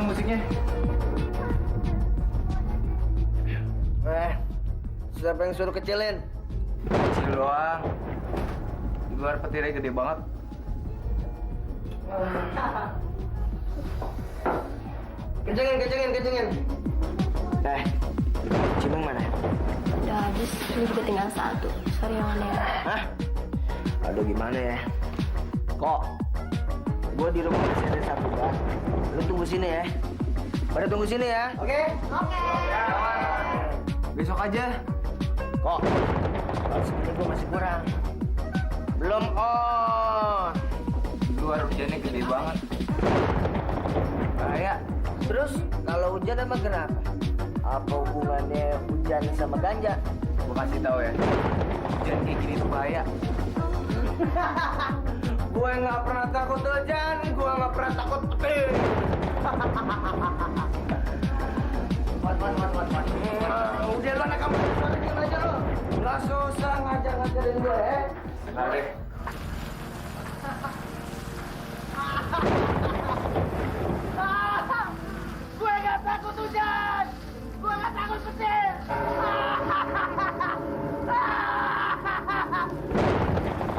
dong musiknya. Siapa yang suruh kecilin? Kecil doang. Di luar petirnya gede banget. Kencengin. Cimung mana? Udah habis, ini juga tinggal satu. Sorry ya, Wan ya. Hah? Aduh gimana ya? Kok? Gua di rumah masih ada satu bang. Lu tunggu sini ya. Pada tunggu sini ya. Oke? Besok aja. Kok? Kalau segini gua masih kurang. Belum on. Di luar hujannya gede banget. Bahaya. Terus kalau hujan emang kenapa? Apa hubungannya hujan sama ganja? Gua kasih tahu ya. Hujan kayak gini tuh bahaya. Gue nggak pernah takut hujan, gue nggak pernah takut petir. Mat. Udah lo anak kamu suarain aja lo. Nggak susah ngajar-ngajarin gue ya. Tarik. Gue nggak takut hujan, gue nggak takut petir.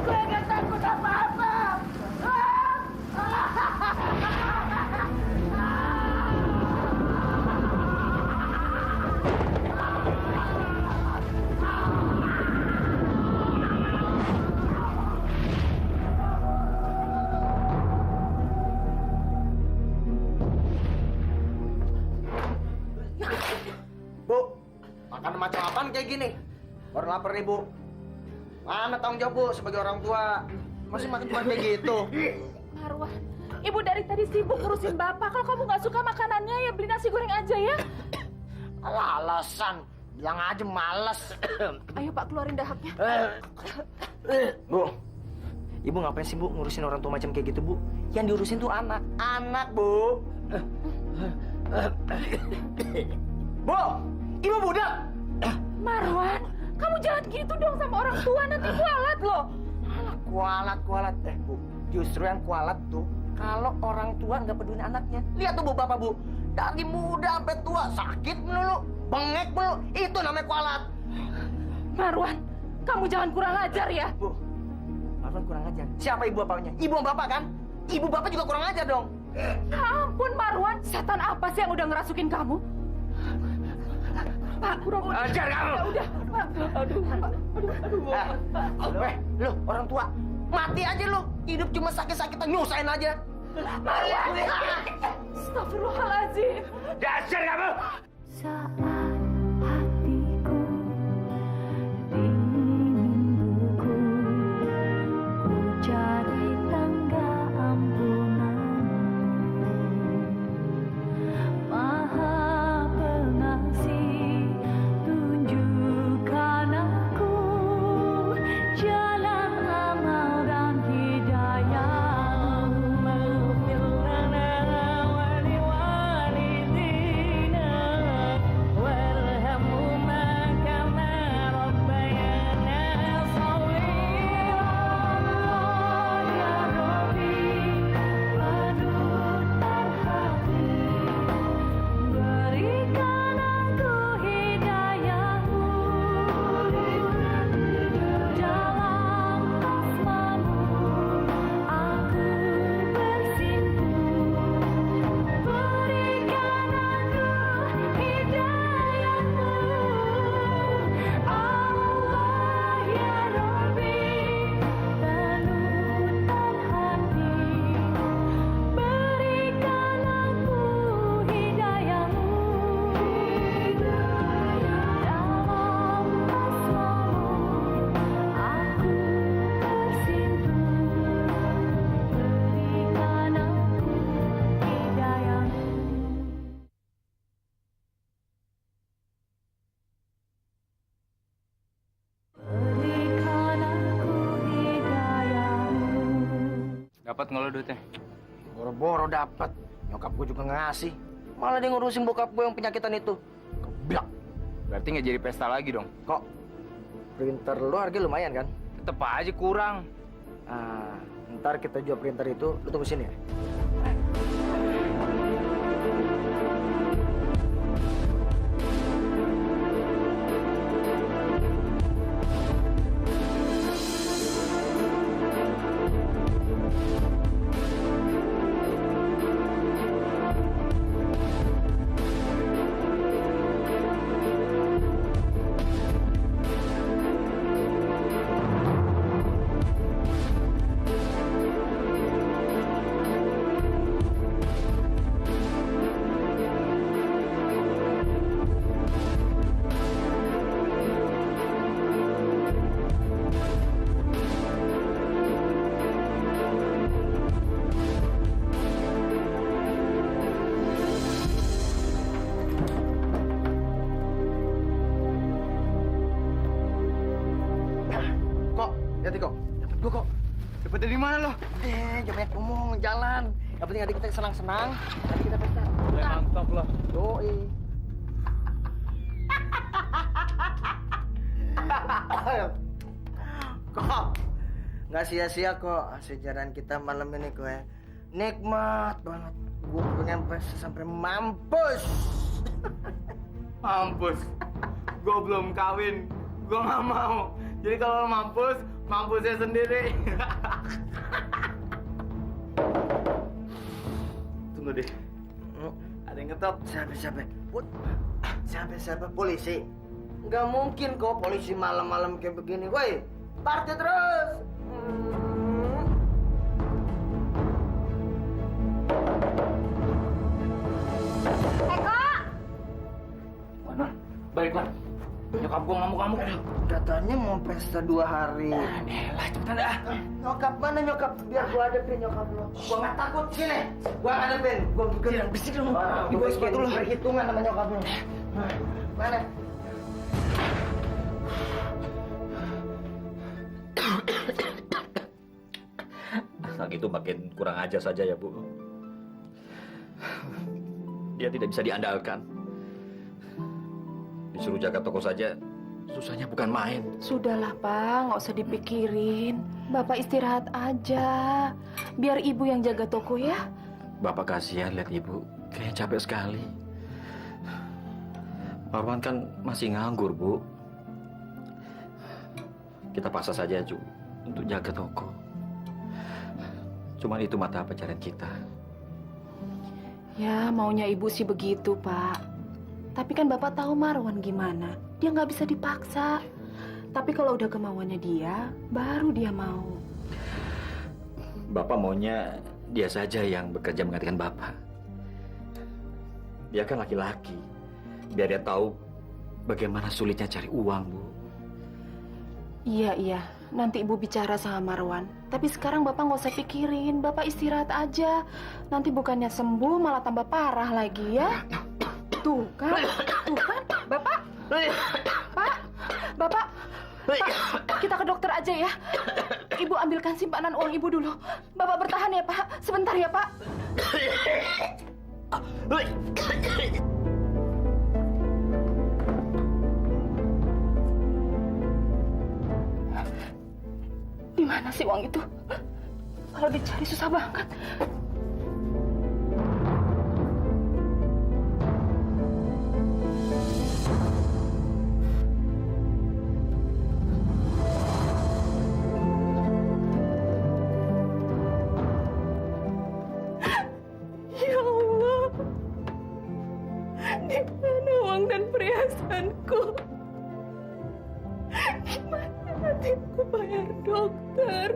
Gue nggak takut apa-apa. Bu, makan macam apaan kayak gini? Baru lapar nih, Bu. Mana tanggung jawab, Bu, sebagai orang tua? Masih makan cuma kayak gitu. Marwan, ibu dari tadi sibuk ngurusin bapak. Kalau kamu nggak suka makanannya, ya beli nasi goreng aja ya. Alah, alasan. Bilang aja males. Ayo Pak, keluarin dahaknya. Bu, Ibu ngapain sih, Bu, ngurusin orang tua macam kayak gitu, Bu? Yang diurusin tuh anak. Anak, Bu. Bu, Ibu budak. Marwan, kamu jangan gitu dong sama orang tua, nanti kualat loh. Kualat. Bu, justru yang kualat tuh kalau orang tua nggak peduli anaknya. Lihat tuh, Bu, Bapak, Bu. Dari muda sampai tua, sakit melulu, bengek melulu. Itu namanya kualat. Marwan, kamu jangan kurang ajar ya. Bu, Marwan kurang ajar. Siapa ibu bapaknya? Ibu sama bapak kan? Ibu bapak juga kurang ajar dong. Ya ampun Marwan, setan apa sih yang udah ngerasukin kamu? Pak, kurang Ajar kamu. Udah, Pak. Aduh. Lu orang tua, mati aja lu. Hidup cuma sakit-sakitan nyusahin aja. Marwan. Astagfirullahaladzim. Dasar kamu. Saat hatiku ingin buku, ku cari tangga ampunan. Maha Pengasih, tunjukkan aku jalan amal dan hidayah. Dapat nggak lo duitnya? Boro-boro dapat. Nyokap gue juga ngasih. Malah dia ngurusin bokap gue yang penyakitan itu. Keblak. Berarti nggak jadi pesta lagi dong? Kok printer lu harga lumayan kan? Tetep aja kurang. Ntar kita jual printer itu, lu tunggu sini ya. Kemana lo? Jangan ngomong, jalan. Yang penting adik kita senang-senang. Nanti kita pesta. Mantap lo. Yoi. Kok nggak sia-sia kok sejarah kita malam ini kok ya. Nikmat banget. Gue pengen pesta sampai mampus. Mampus. Gue belum kawin. Gue nggak mau. Jadi kalau lo mampus, mampusnya sendiri. Tunggu deh. Ada yang ngetop. Siapa? Siapa? Polisi? Nggak mungkin kok polisi malam-malam kayak begini. Woi, party terus. Mana? Baiklah. Nyokap gue ngamuk-ngamuk. Katanya mau pesta 2 hari. Elah, cepetan dah. Nyokap mana nyokap? Biar gua hadapin nyokap lo. Gua nggak takut sini. Gua hadapin. Gua bikin bersih dong. Gua sepatu lo. Perhitungan sama nyokap lo. Mana? Anak itu makin kurang ajar saja ya, Bu. Dia tidak bisa diandalkan. Disuruh jaga toko saja, susahnya bukan main. Sudahlah, Pak. Nggak usah dipikirin. Bapak istirahat aja. Biar ibu yang jaga toko ya. Bapak kasihan lihat Ibu, kayaknya capek sekali. Marwan kan masih nganggur, Bu. Kita paksa saja, Ju, untuk jaga toko. Cuman itu mata pencarian kita. Ya, maunya ibu sih begitu, Pak. Tapi kan Bapak tahu Marwan gimana. Dia nggak bisa dipaksa. Tapi kalau udah kemauannya dia, baru dia mau. Bapak maunya dia saja yang bekerja menggantikan Bapak. Dia kan laki-laki. Biar dia tahu bagaimana sulitnya cari uang, Bu. Iya. Nanti ibu bicara sama Marwan. Tapi sekarang Bapak nggak usah pikirin. Bapak istirahat aja. Nanti bukannya sembuh, malah tambah parah lagi ya. Tuh kan. Bapak. Pak, kita ke dokter aja ya. Ibu ambilkan simpanan uang ibu dulu. Bapak bertahan ya, Pak. Sebentar ya, Pak. Di mana sih uang itu? Kalau dicari susah banget. Ya Allah, di mana uang dan perhiasanku? Gimana nanti aku bayar dokter?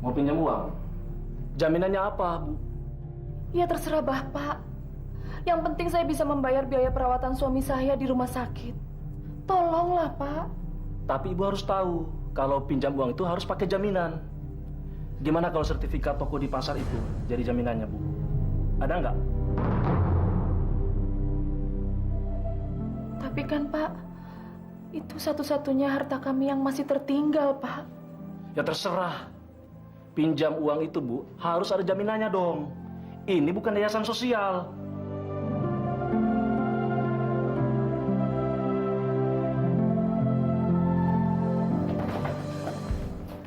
Mau pinjam uang? Jaminannya apa, Bu? Ya terserah Bapak. Yang penting saya bisa membayar biaya perawatan suami saya di rumah sakit. Tolonglah, Pak. Tapi Ibu harus tahu, kalau pinjam uang itu harus pakai jaminan. Gimana kalau sertifikat toko di pasar itu jadi jaminannya, Bu? Ada nggak? Tapi kan, Pak, itu satu-satunya harta kami yang masih tertinggal, Pak. Ya terserah. Pinjam uang itu, Bu, harus ada jaminannya dong. Ini bukan yayasan sosial.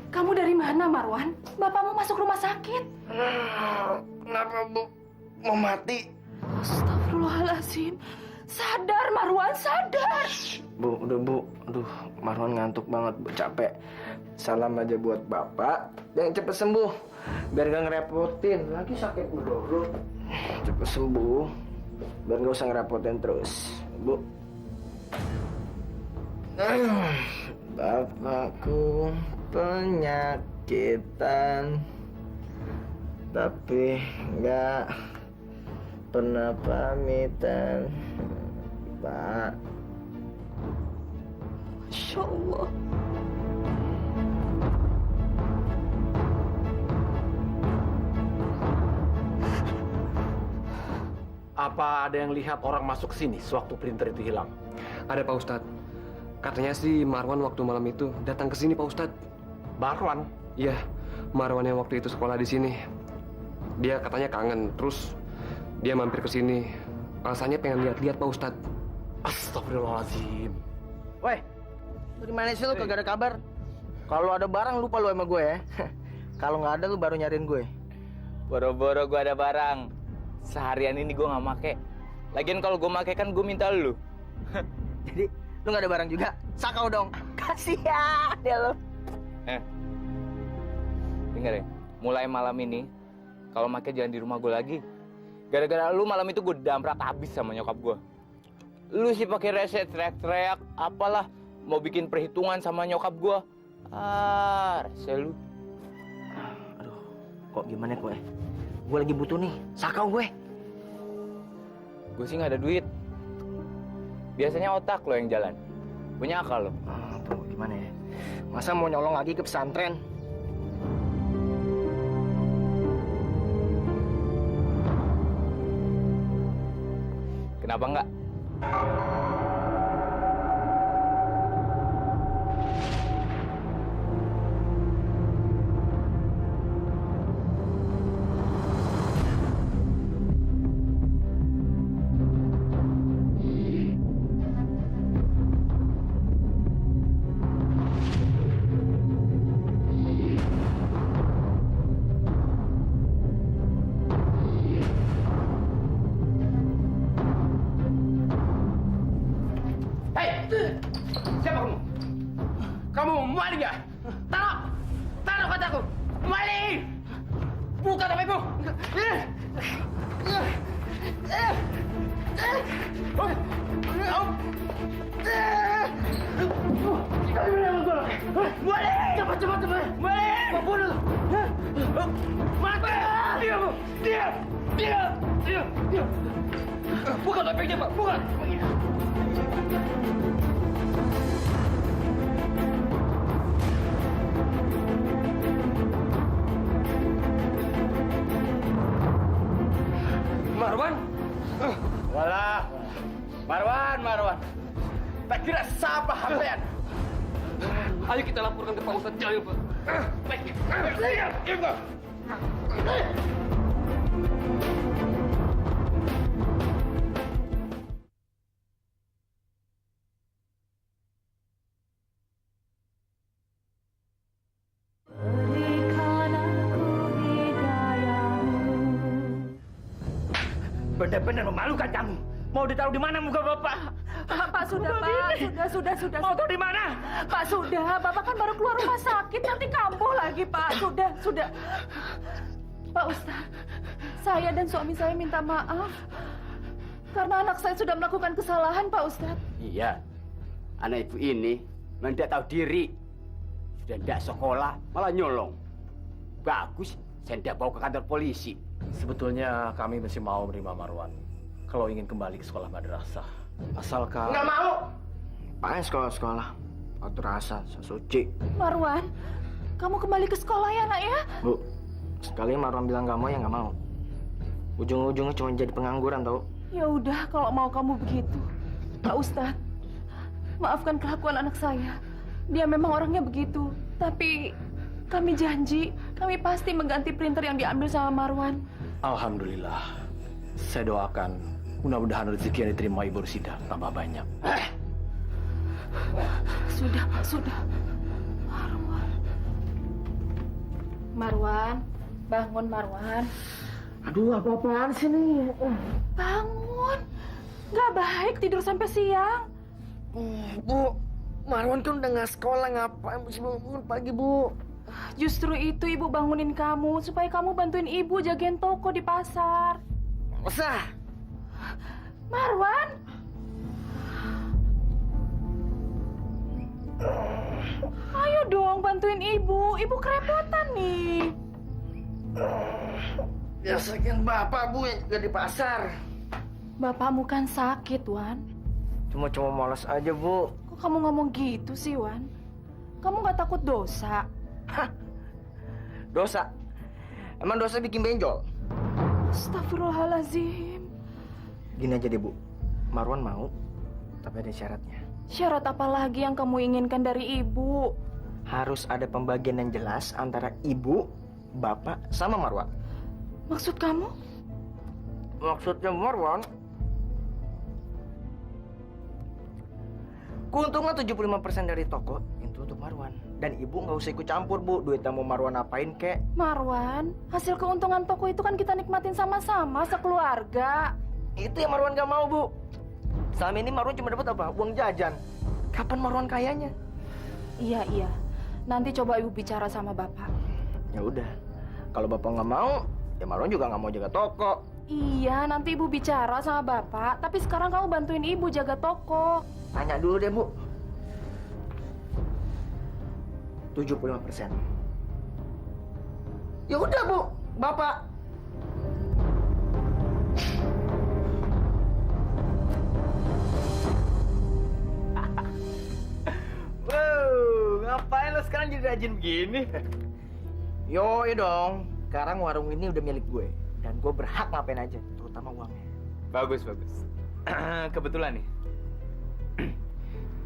Kamu dari mana, Marwan? Bapakmu masuk rumah sakit. Kenapa, Bu? Mau mati? Astagfirullahaladzim. Sadar, Marwan, sadar. Bu, udah Bu. Aduh, Marwan ngantuk banget, Bu. Capek. Salam aja buat Bapak. Yang cepet sembuh. Biar gak ngerepotin. Lagi sakit dulu. Cepet sembuh. Biar gak usah ngerepotin terus. Bu. Bapakku penyakitan. Tapi gak pernah pamitan. Pak. Masya Allah. Apa ada yang lihat orang masuk ke sini sewaktu printer itu hilang? Ada Pak Ustadz. Katanya sih Marwan waktu malam itu datang ke sini Pak Ustadz. Marwan? Iya, Marwan yang waktu itu sekolah di sini. Dia katanya kangen, terus dia mampir ke sini. Alasannya pengen lihat-lihat Pak Ustadz. Astagfirullahaladzim. Woi, dari mana sih lu kagak ada kabar? Kalau ada barang lupa lu sama gue ya. Kalau nggak ada lu baru nyariin gue. Boro-boro gue ada barang. Seharian ini gue nggak make. Lagian kalau gue make kan gue minta lu. Jadi lu nggak ada barang juga? Sakau dong. Kasihan ya lu. Dengar ya, mulai malam ini kalau make jangan di rumah gue lagi. Gara-gara lu malam itu gue damprat habis sama nyokap gue. Lu sih pakai rese teriak-teriak apalah mau bikin perhitungan sama nyokap gue. Rese lu. Aduh, kok gimana gue? Gue lagi butuh nih, sakau gue. Gue sih nggak ada duit. Biasanya otak lo yang jalan. Punya akal lo. Tuh gimana ya? Masa mau nyolong lagi ke pesantren? Kenapa enggak? Siapa kamu? Kamu maling ya? Taruh! Taruh kataku! Maling! Buka tapi ibu! Maling! Cepat, cepat, cepat! Maling! Mau bunuh! Mati! Diam! Diam! Diam! Diam! Diam! Buka topengnya, Pak! Buka! Marwan? Walah. Marwan. Tak kira siapa hampean. Ayo kita laporkan ke Pak Ustadz Jalil, Pak. Benar-benar memalukan kamu. Mau ditaruh di mana muka Bapak? Pak, sudah, Pak. Sudah. Mau taruh di mana? Pak, sudah. Bapak kan baru keluar rumah sakit, nanti kambuh lagi, Pak. Sudah. Pak Ustadz, saya dan suami saya minta maaf. Karena anak saya sudah melakukan kesalahan, Pak Ustadz. Iya, anak ibu ini memang tidak tahu diri. Sudah tidak sekolah, malah nyolong. Bagus, saya tidak bawa ke kantor polisi. Sebetulnya kami masih mau menerima Marwan kalau ingin kembali ke sekolah madrasah. Asalkan... Nggak mau! Apaan sekolah-sekolah? Madrasah, suci. Marwan, kamu kembali ke sekolah ya, nak ya? Bu, sekali Marwan bilang nggak mau, ya nggak mau. Ujung-ujungnya cuma jadi pengangguran, tau? Ya udah, kalau mau kamu begitu. Pak Ustadz, maafkan kelakuan anak saya. Dia memang orangnya begitu. Tapi kami janji, kami pasti mengganti printer yang diambil sama Marwan. Alhamdulillah. Saya doakan mudah-mudahan rezeki yang diterima Ibu Rusida tambah banyak. Sudah, Pak, sudah. Marwan, bangun Marwan. Aduh, apa-apaan sih nih? Bangun. Nggak baik tidur sampai siang. Bu, Marwan kan udah nggak sekolah, ngapain mesti bangun pagi, Bu? Justru itu ibu bangunin kamu supaya kamu bantuin ibu jagain toko di pasar. Usah. Marwan. Ayo dong bantuin ibu. Ibu kerepotan nih. Biasakan bapak, Bu, yang juga di pasar. Bapakmu kan sakit, Wan. Cuma malas aja, Bu. Kok kamu ngomong gitu sih, Wan? Kamu nggak takut dosa? Hah? Dosa? Emang dosa bikin benjol? Astagfirullahaladzim. Gini aja deh, Bu. Marwan mau, tapi ada syaratnya. Syarat apa lagi yang kamu inginkan dari ibu? Harus ada pembagian yang jelas antara ibu, bapak, sama Marwan. Maksud kamu? Maksudnya Marwan, keuntungan 75% dari toko itu untuk Marwan. Dan ibu nggak usah ikut campur, Bu. Duitnya mau Marwan apain, kek? Marwan, hasil keuntungan toko itu kan kita nikmatin sama-sama sekeluarga. Itu yang Marwan nggak mau, Bu. Selama ini Marwan cuma dapat apa? Uang jajan. Kapan Marwan kayanya? Iya. Nanti coba ibu bicara sama bapak. Ya udah. Kalau bapak nggak mau, ya Marwan juga nggak mau jaga toko. Iya, nanti ibu bicara sama bapak. Tapi sekarang kamu bantuin ibu jaga toko. Tanya dulu deh, Bu. 75%. Ya udah, Bu. Bapak. Wow, ngapain lo sekarang jadi rajin begini? Yo, dong. Sekarang warung ini udah milik gue. Dan gue berhak ngapain aja, terutama uangnya. Bagus. Kebetulan nih.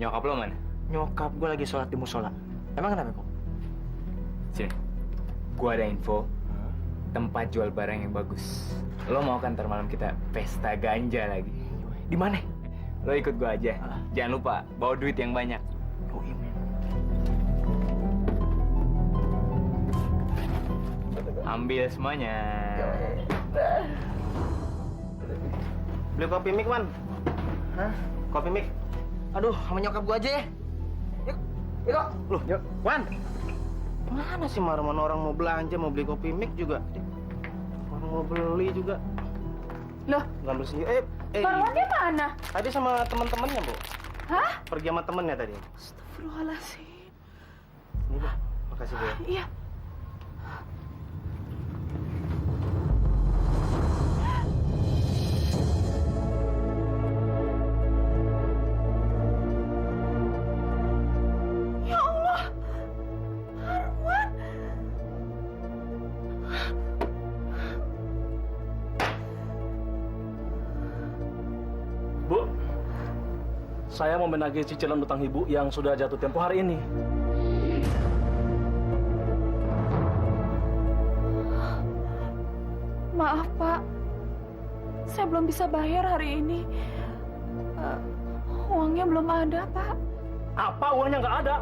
Nyokap lo mana? Nyokap gue lagi sholat di musola. Emang kenapa, kok? Sini. Gua ada info. Tempat jual barang yang bagus. Lo mau kan ntar malam kita pesta ganja lagi? Di mana? Lo ikut gua aja. Jangan lupa bawa duit yang banyak. Oh, iya. Ambil semuanya. Beli kopi mik, Wan. Hah? Kopi mik? Aduh, sama nyokap gua aja ya. Yuk, kok. Loh, yuk. Wan. Mana sih Marwan, orang mau belanja, mau beli kopi mik juga. Orang mau beli juga. Loh, Ngambil sendiri. Marwannya mana? Tadi sama teman-temannya, Bu. Hah? Pergi sama temennya tadi. Astagfirullahaladzim. Ini, Bu. Makasih, Bu. Iya. Ya Allah, Marwan. Bu, saya mau menagih cicilan utang ibu yang sudah jatuh tempo hari ini. Maaf, Pak. Saya belum bisa bayar hari ini. Uangnya belum ada, Pak. Apa uangnya nggak ada?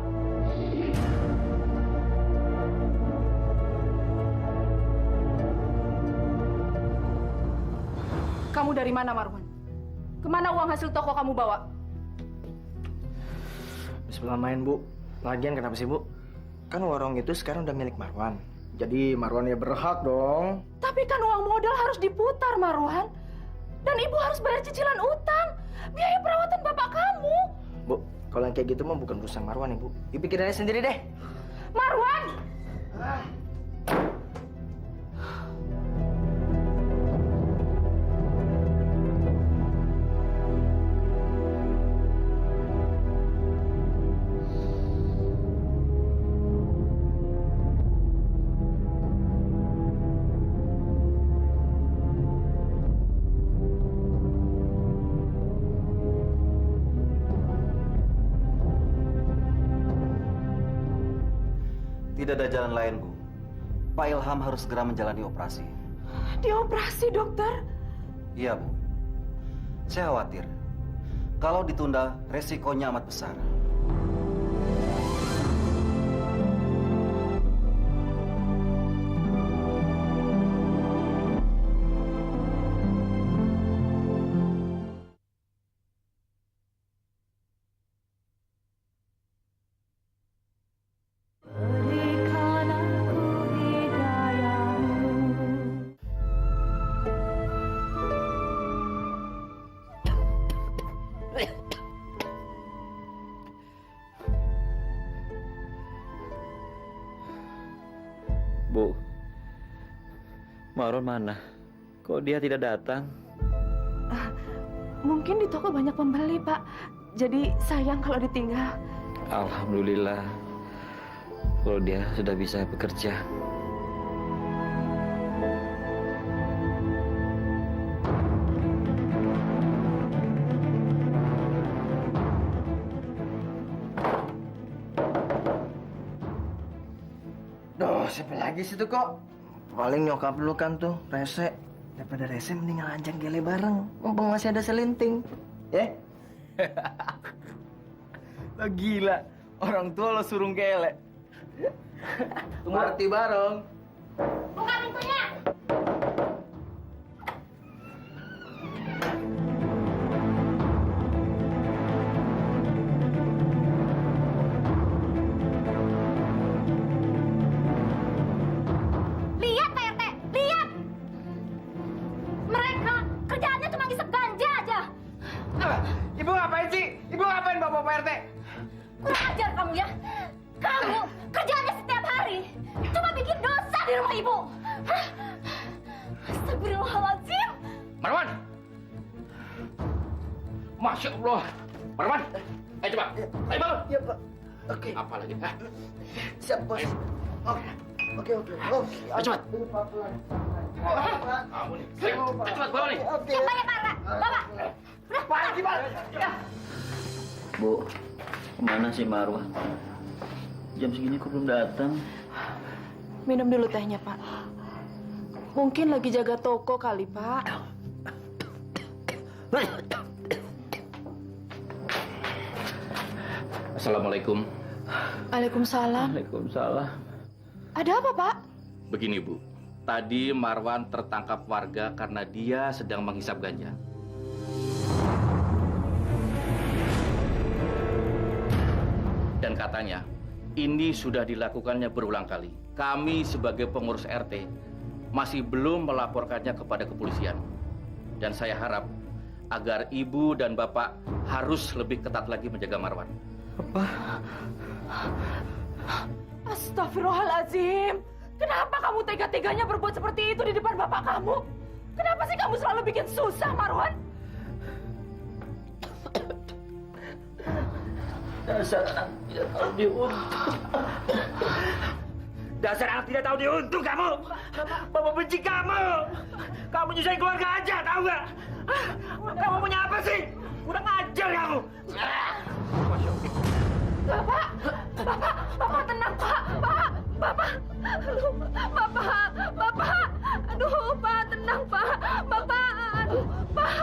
Kamu dari mana, Marwan? Kemana uang hasil toko kamu bawa? Bismillahirrahmanirrahim, Bu. Lagian kenapa sih, Bu? Kan warung itu sekarang udah milik Marwan. Jadi Marwan ya berhak dong. Tapi kan uang modal harus diputar, Marwan. Dan ibu harus bayar cicilan utang. Biaya perawatan bapak kamu. Bu, kalau yang kayak gitu mah bukan urusan Marwan, Ibu. Ibu pikirin aja sendiri deh. Marwan! Tidak ada jalan lain, Bu. Pak Ilham harus segera menjalani operasi. Dioperasi, dokter? Iya, Bu. Saya khawatir. Kalau ditunda, resikonya amat besar. Bu, Marwan mana? Kok dia tidak datang? Mungkin di toko banyak pembeli, Pak. Jadi sayang kalau ditinggal. Alhamdulillah, kalau dia sudah bisa bekerja. siapa lagi sih tuh kok? Paling nyokap lu kan tuh, rese. Daripada rese mending ngelanjang gele bareng. Mumpung masih ada selinting. Ya? Lo gila. Orang tua lo suruh gele. Party bareng. Buka pintunya. Lihat Pak RT, lihat. Mereka kerjaannya cuma ngisep ganja aja. Ibu ngapain sih? Ibu ngapain bapak Pak RT? Kurang ajar kamu ya. Kamu kerjaannya setiap hari cuma bikin dosa di rumah ibu. Hah? Astagfirullahaladzim. Marwan! Masya Allah! Marwan! Ayo coba! Ayo bangun! Iya Pak. Oke. Apa lagi? Hah? Siap bos. Oke. Ayo cepat! Kamu nih. Ayo cepat bawa nih! Oke. Yang banyak Pak. Bapak. Udah. Pagi Pak. Bu, kemana sih Marwan? Jam segini kok belum datang? Minum dulu tehnya, Pak. Mungkin lagi jaga toko kali, Pak. Assalamualaikum. Waalaikumsalam. Waalaikumsalam. Ada apa, Pak? Begini Bu, tadi Marwan tertangkap warga karena dia sedang menghisap ganja. Dan katanya, ini sudah dilakukannya berulang kali. Kami sebagai pengurus RT masih belum melaporkannya kepada kepolisian. Dan saya harap agar ibu dan bapak harus lebih ketat lagi menjaga Marwan. Astagfirullahaladzim. Kenapa kamu tega-teganya berbuat seperti itu di depan bapak kamu? Kenapa sih kamu selalu bikin susah, Marwan? Dasar anak tidak tahu diuntung. Dasar anak tidak tahu diuntung kamu. Bapak benci kamu. Kamu nyusahin keluarga aja, tahu nggak? Kamu punya apa sih? Kurang ajar kamu. Bapak tenang, Pak. Bapak. Aduh, Pak, tenang, Pak. Bapak, aduh, Pak.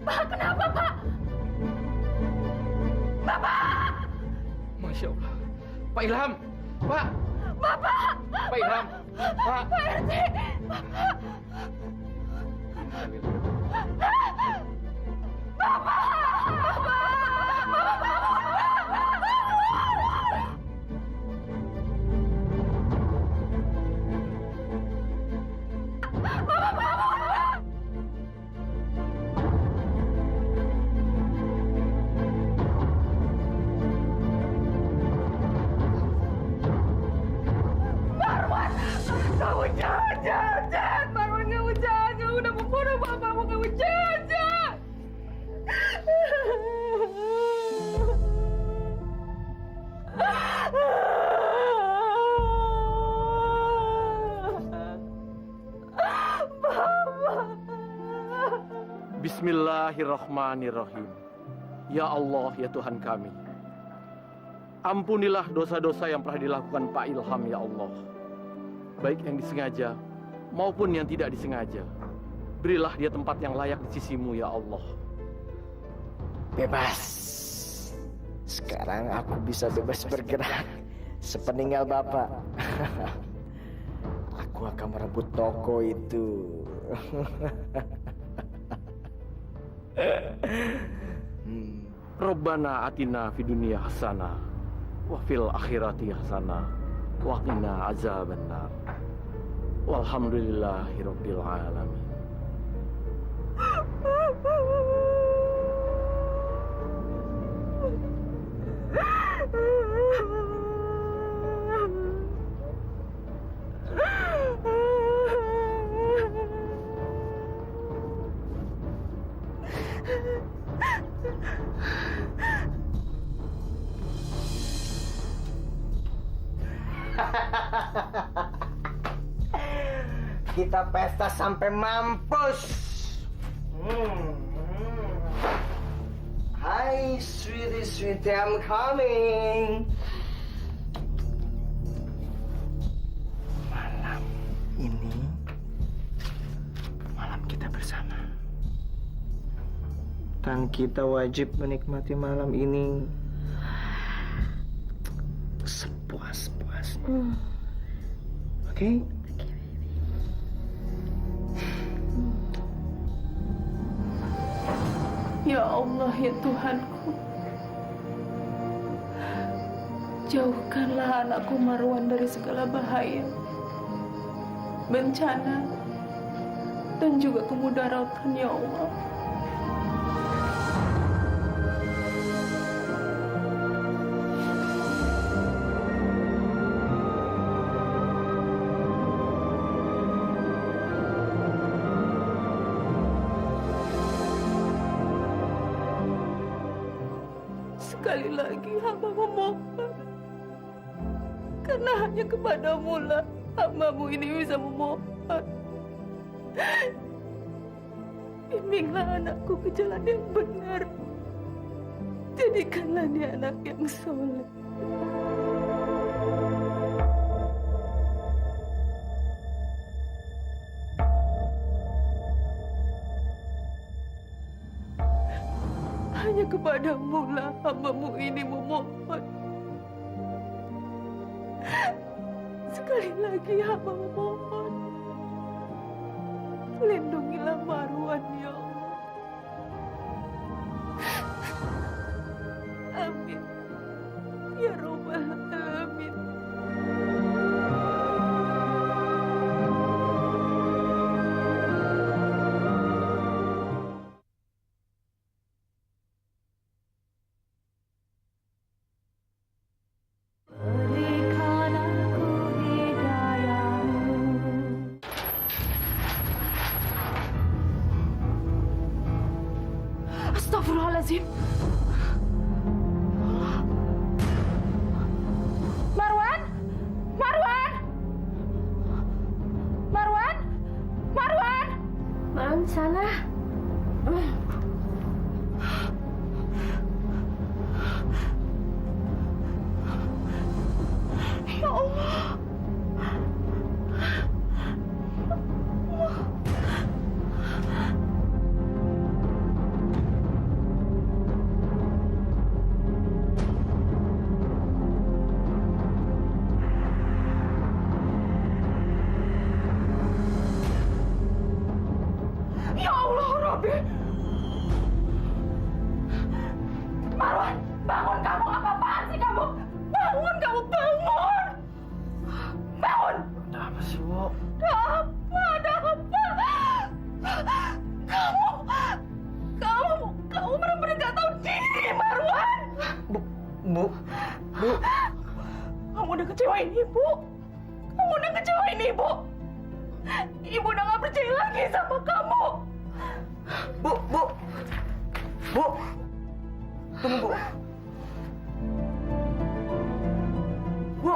Pak, kenapa, Pak? Bapak! Masya Allah. Pak Ilham. Pak. Bapak! Pak Ilham. Pak. Pak RT! Marwan! Kamu jahat! Marwan, kamu jahat! Kamu udah membunuh bapakmu, kamu jahat! Bismillahirrahmanirrahim. Ya Allah, ya Tuhan kami. Ampunilah dosa-dosa yang pernah dilakukan Pak Ilham, ya Allah. Baik yang disengaja maupun yang tidak disengaja. Berilah dia tempat yang layak di sisimu, ya Allah. Bebas. Sekarang aku bisa bebas bergerak. Sepeninggal Bapak. Aku akan merebut toko itu. Rabbana atina fid dunya hasanah wa fil akhirati hasanah wa qina azabannar. Walhamdulillahirabbil alamin. Kita pesta sampai mampus. Hai sweetie, I'm coming. Malam ini, malam kita bersama. Dan kita wajib menikmati malam ini sepuas-puasnya. Oke? Ya Allah, ya Tuhanku. Jauhkanlah anakku Marwan dari segala bahaya, bencana, dan juga kemudaratan, ya Allah. Sekali lagi hamba memohon, karena hanya kepadamu lah hambamu ini bisa memohon. Bimbinglah anakku ke jalan yang benar. Jadikanlah dia anak yang soleh. Hanya kepadamu lah hambamu ini memohon. Sekali lagi hamba memohon, lindungilah Marwan, ya Allah. Amin ya Rabbal Alamin. Astagfirullahaladzim. Marwan? Marwan? Marwan? Marwan? Maaf, salah. Ya Allah. Ya Allah, Robi. Marwan, bangun kamu. Apa-apaan sih kamu? Bangun kamu, bangun. Bangun. Ada apa sih, Bu? Ada apa? Kamu benar-benar gak tahu diri, Marwan. Bu. Kamu udah kecewain Ibu. Ibu udah gak percaya lagi sama kamu. Bu. Tunggu, Bu.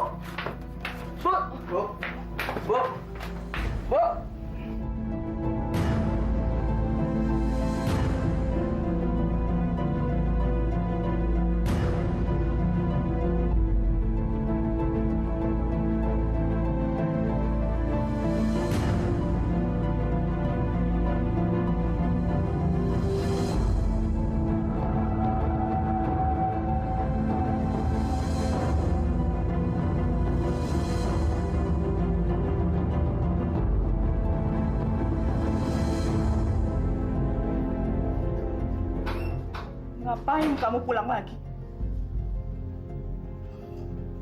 Bu. Ngapain kamu pulang lagi?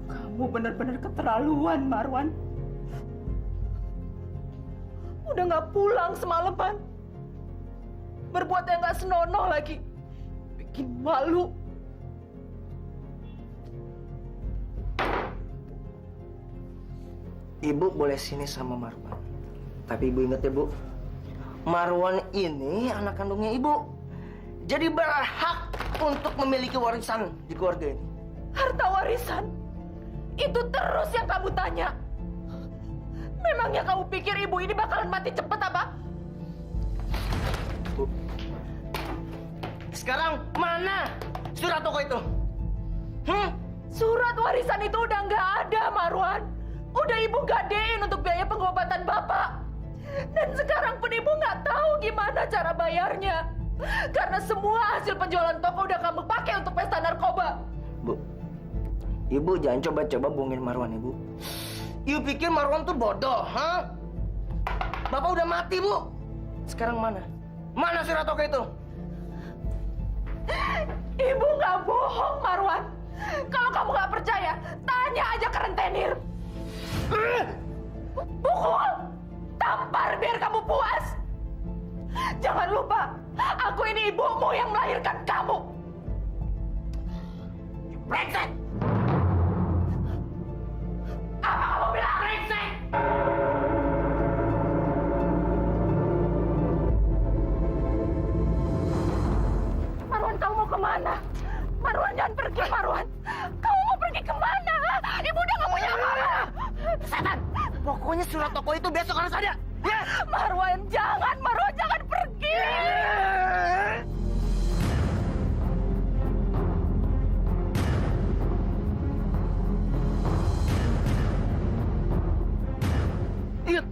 Kamu benar-benar keterlaluan, Marwan. Udah gak pulang semalaman. Berbuat yang gak senonoh lagi. Bikin malu. Ibu boleh sini sama Marwan. Tapi Ibu ingat ya, Bu. Marwan ini anak kandungnya Ibu. Jadi berhak untuk memiliki warisan di keluarga ini. Harta warisan? Itu terus yang kamu tanya. Memangnya kamu pikir ibu ini bakalan mati cepet apa? Bu. Sekarang mana surat toko itu? Surat warisan itu udah nggak ada, Marwan. Udah ibu gadein untuk biaya pengobatan bapak. Dan sekarang pun ibu nggak tahu gimana cara bayarnya. Karena semua hasil penjualan toko udah kamu pakai untuk pesta narkoba. Bu, ibu jangan coba-coba bohongin Marwan, ibu. Ibu pikir Marwan tuh bodoh, ha? Bapak udah mati, Bu. Sekarang mana? Mana surat toko itu? Ibu nggak bohong, Marwan. Kalau kamu nggak percaya, tanya aja ke rentenir. Pukul, tampar biar kamu puas. Jangan lupa, aku ini ibumu yang melahirkan kamu. Brengsek! Apa kamu bilang brengsek? Marwan, kamu mau kemana? Marwan, jangan pergi, Marwan. Kamu mau pergi kemana? Ibu udah nggak punya apa-apa. Setan! Pokoknya surat toko itu besok harus ada. Ya! Marwan, jangan pergi. Ingat,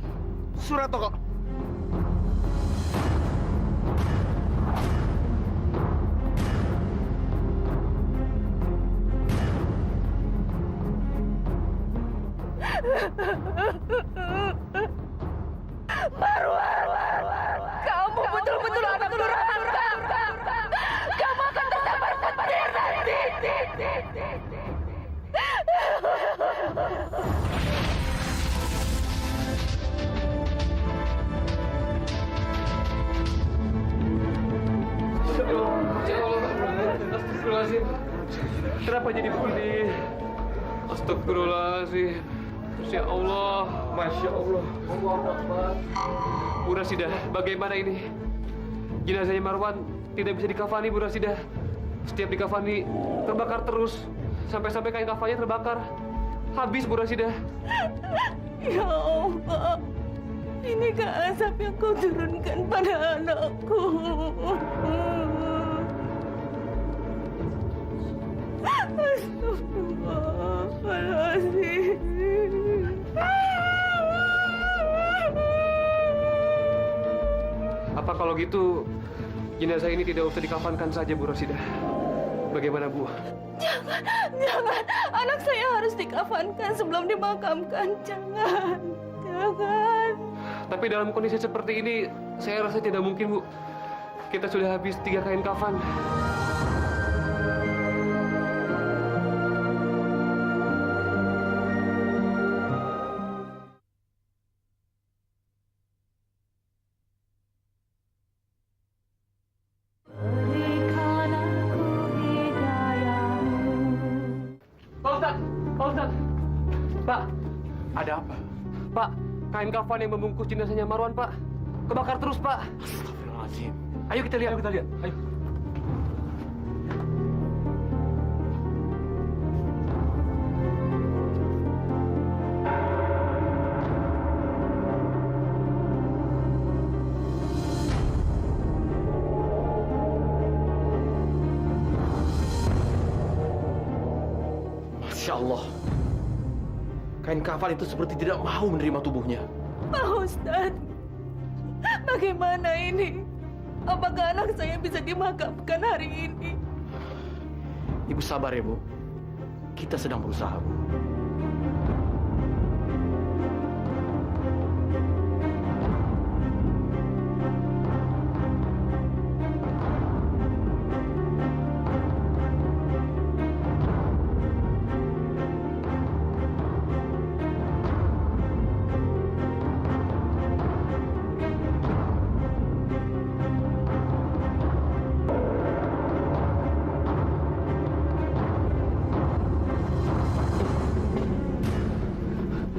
surat toko. Marwan, kamu betul-betul anak durhaka. Kamu akan tersambar petir nanti. Astagfirullahaladzim. Kenapa jadi begini? Astagfirullahaladzim. Masya Allah. Masya Allah. Bu Rasidah, bagaimana ini? Jenazahnya Marwan tidak bisa dikafani, Bu Rasidah. Setiap dikafani terbakar terus. Sampai-sampai kain kafannya terbakar. Habis, Bu Rasidah. Ya Allah, inikah azab yang kau turunkan pada anakku? Astagfirullahaladzim. Apa kalau gitu jenazah ini tidak usah dikafankan saja, Bu Rasidah? Bagaimana, Bu? Jangan. Anak saya harus dikafankan sebelum dimakamkan. Jangan. Tapi dalam kondisi seperti ini, saya rasa tidak mungkin, Bu. Kita sudah habis 3 kain kafan. Pak Ustadz. Pak. Ada apa? Pak, kain kafan yang membungkus jenazahnya Marwan, Pak. Kebakar terus, Pak. Astagfirullahaladzim. Ayo kita lihat. Ayo. Masya Allah. Kain kafan itu seperti tidak mau menerima tubuhnya. Pak Ustadz, bagaimana ini? Apakah anak saya bisa dimakamkan hari ini? Ibu sabar ya, Bu. Kita sedang berusaha, Bu.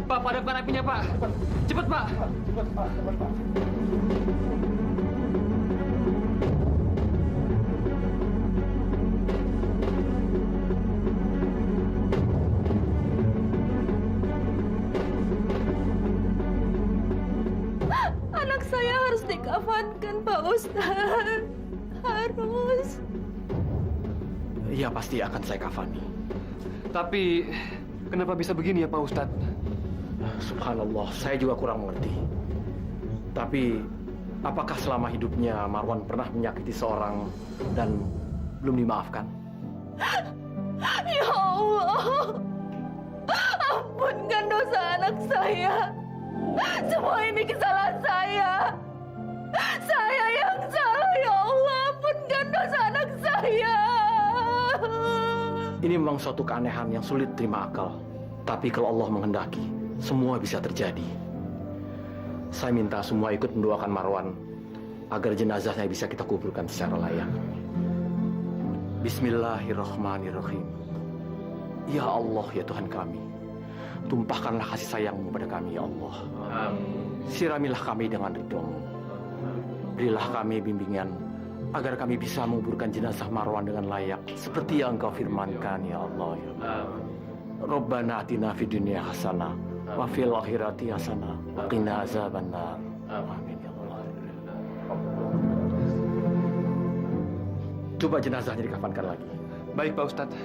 Pak, padamkan apinya, Pak. Cepat, Pak. Anak saya harus dikafankan, Pak Ustadz. Harus. Iya, pasti akan saya kafani. Tapi kenapa bisa begini ya Pak Ustadz? Subhanallah, saya juga kurang mengerti. Tapi apakah selama hidupnya Marwan pernah menyakiti seorang dan belum dimaafkan? Ya Allah, ampunkan dosa anak saya. Semua ini kesalahan saya. Saya yang salah, ya Allah, ampunkan dosa anak saya. Ini memang suatu keanehan yang sulit terima akal. Tapi kalau Allah menghendaki, semua bisa terjadi. Saya minta semua ikut mendoakan Marwan agar jenazahnya bisa kita kuburkan secara layak. Bismillahirrahmanirrahim. Ya Allah, ya Tuhan kami, tumpahkanlah kasih sayang-Mu pada kami, ya Allah. Siramilah kami dengan ridho-Mu. Berilah kami bimbingan agar kami bisa menguburkan jenazah Marwan dengan layak seperti yang Engkau firmankan, ya Allah. Ya. Rabbana atina fid dunya hasanah wa fil akhirati hasanah wa qina azabannar. Amin ya Allah. Coba jenazahnya dikafankan lagi. Baik Pak Ustadz.